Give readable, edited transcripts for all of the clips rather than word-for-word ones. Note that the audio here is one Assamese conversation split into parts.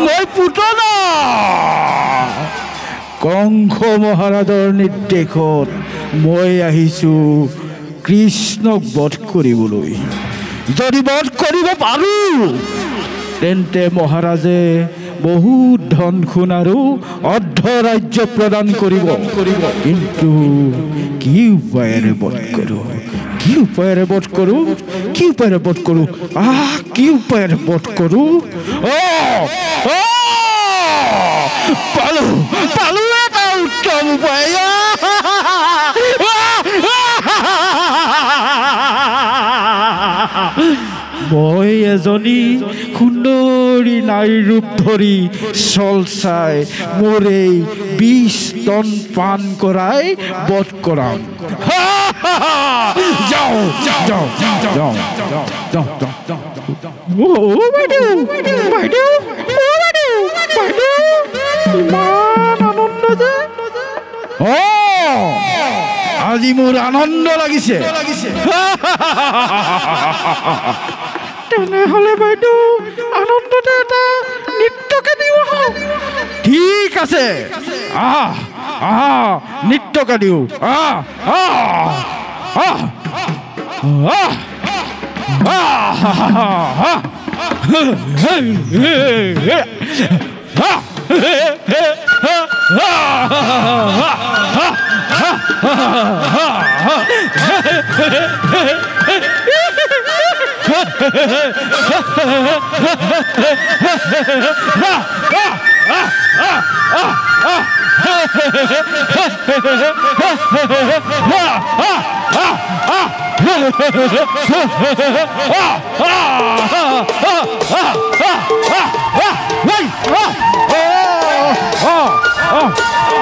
মই পুতনা কংস মহাৰাজৰ নিৰ্দেশত মই আহিছোঁ কৃষ্ণক বধ কৰিবলৈ। যদি বধ কৰিব পাৰোঁ তেন্তে মহাৰাজে বহুত ধন সোণ আৰু অৰ্ধ ৰাজ্য প্ৰদান কৰিব। কিন্তু কি উপায়েৰে বধ কৰোঁ? কি উপায়েৰে বধ কৰোঁ? কি উপায়েৰে বধ কৰোঁ? কি উপায়েৰে বধ কৰোঁ? পালো এটা উত্তম উপায়। মই এজনী সুন্দৰী নাৰীৰ ৰূপ ধৰি চল চাই মোৰ এই 20 টন পাণ কৰাই বধ কৰাম। যাওঁ যাওঁ যাওঁ যাওঁ যাওঁ যাওঁ। বাইদেউ বাইদেউ বাইদেউ ইমান আনন্দ যে। আজি মোৰ আনন্দ লাগিছে। তেনেহ'লে বাইদেউ আনন্দতে এটা নৃত্যকে দিওঁ। ঠিক আছে, নৃত্যকে দিওঁ।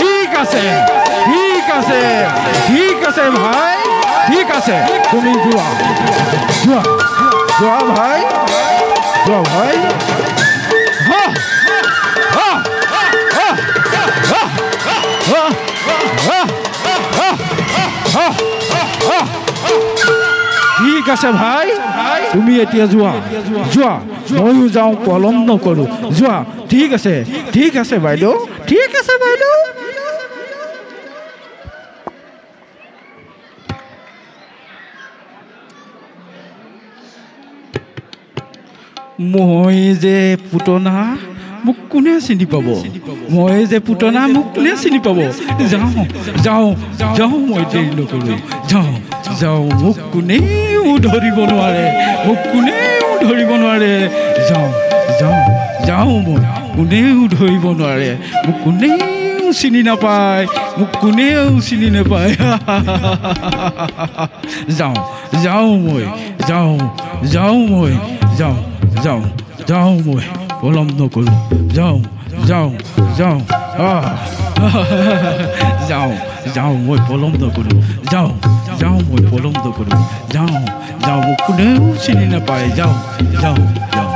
ঠিক আছে ঠিক আছে ঠিক আছে ভাই, ঠিক আছে, তুমি যোৱা যোৱা যোৱা ভাই, যোৱা ভাই। ঠিক আছে ভাই, তুমি এতিয়া যোৱা যোৱা, ময়ো যাওঁ, পলম নকৰোঁ, যোৱা। ঠিক আছে ঠিক আছে বাইদেউ, ঠিক আছে বাইদেউ। মই যে পুতনা, মোক কোনে চিনি পাব? মই যে পুতনা, মোক কোনে চিনি পাব? যাওঁ যাওঁ যাওঁ, মই দেৰি নকৰোঁ, যাওঁ যাওঁ। মোক কোনেও ধৰিব নোৱাৰে, মোক কোনেও ধৰিব নোৱাৰে। যাওঁ যাওঁ যাওঁ, মই কোনেও ধৰিব নোৱাৰে, মোক কোনেও চিনি নাপায়, মোক কোনেও চিনি নাপায়। যাওঁ যাওঁ মই, যাওঁ যাওঁ মই, যাওঁ যাওঁ যাওঁ, মই পলম নকৰোঁ, যাওঁ যাওঁ যাওঁ। যাওঁ যাওঁ, মই পলম নকৰোঁ, যাওঁ যাওঁ, মই পলম নকৰোঁ, যাওঁ যাওঁ, মোক কোনেও চিনি নাপায়, যাওঁ যাওঁ যাওঁ।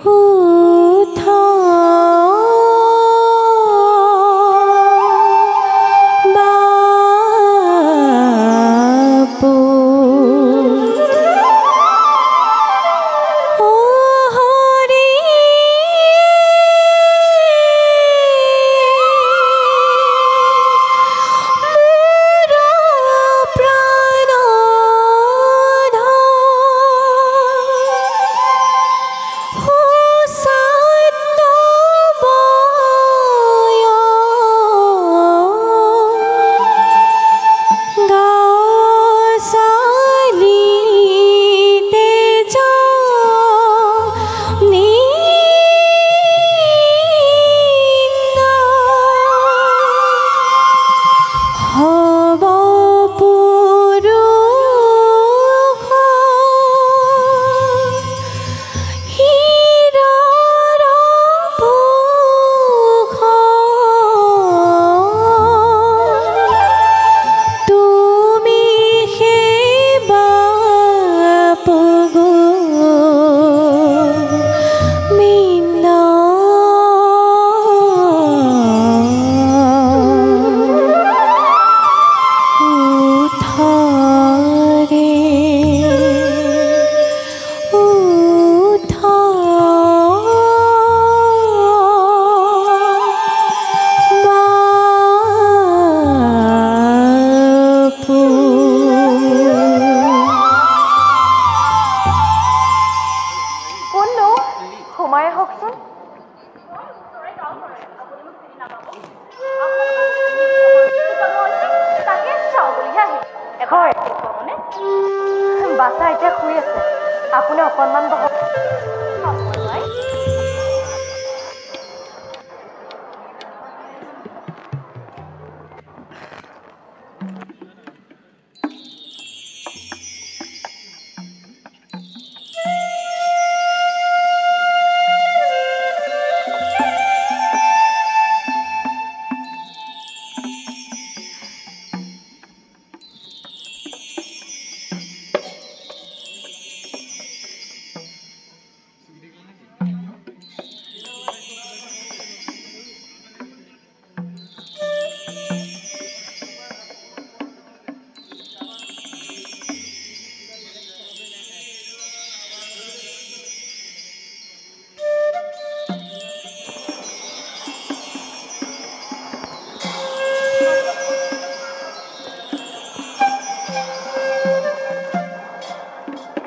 Ooh. মানে বাছা এতিয়া শুই আছে আপুনি অকণমান বহক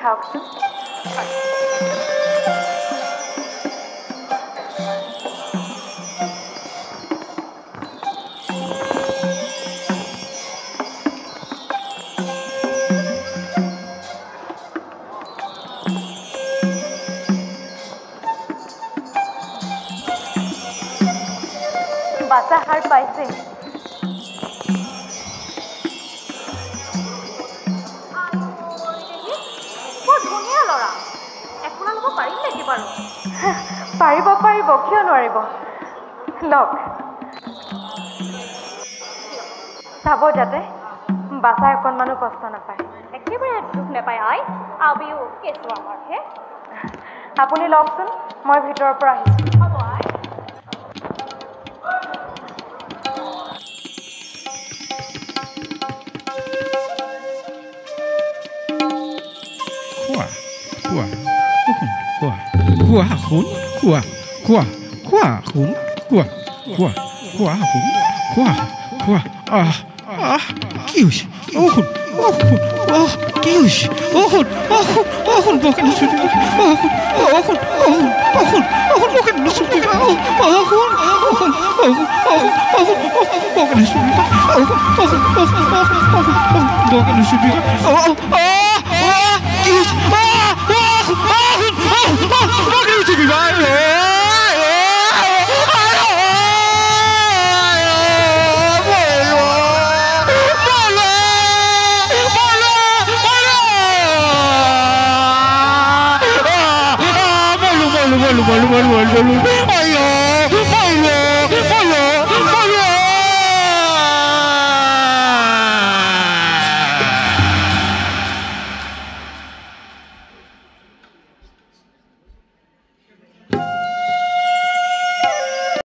খাওকচোন বাছা সাৰ পাইছে পাৰিব পাৰিব কিয় নোৱাৰিব লওক চাব যাতে বাছাই অকণমানো কষ্ট নাপায় একেবাৰে দুখ নাপায় আই আবিও কেঁচু আমাৰহে আপুনি লওকচোন মই ভিতৰৰ পৰা আহিছোঁ হ'ব আই Kuah hun, kuah hun, kius, hun, kius, hun, bukan sudah, hun, bukan sudah, bukan sudah, kius, Malu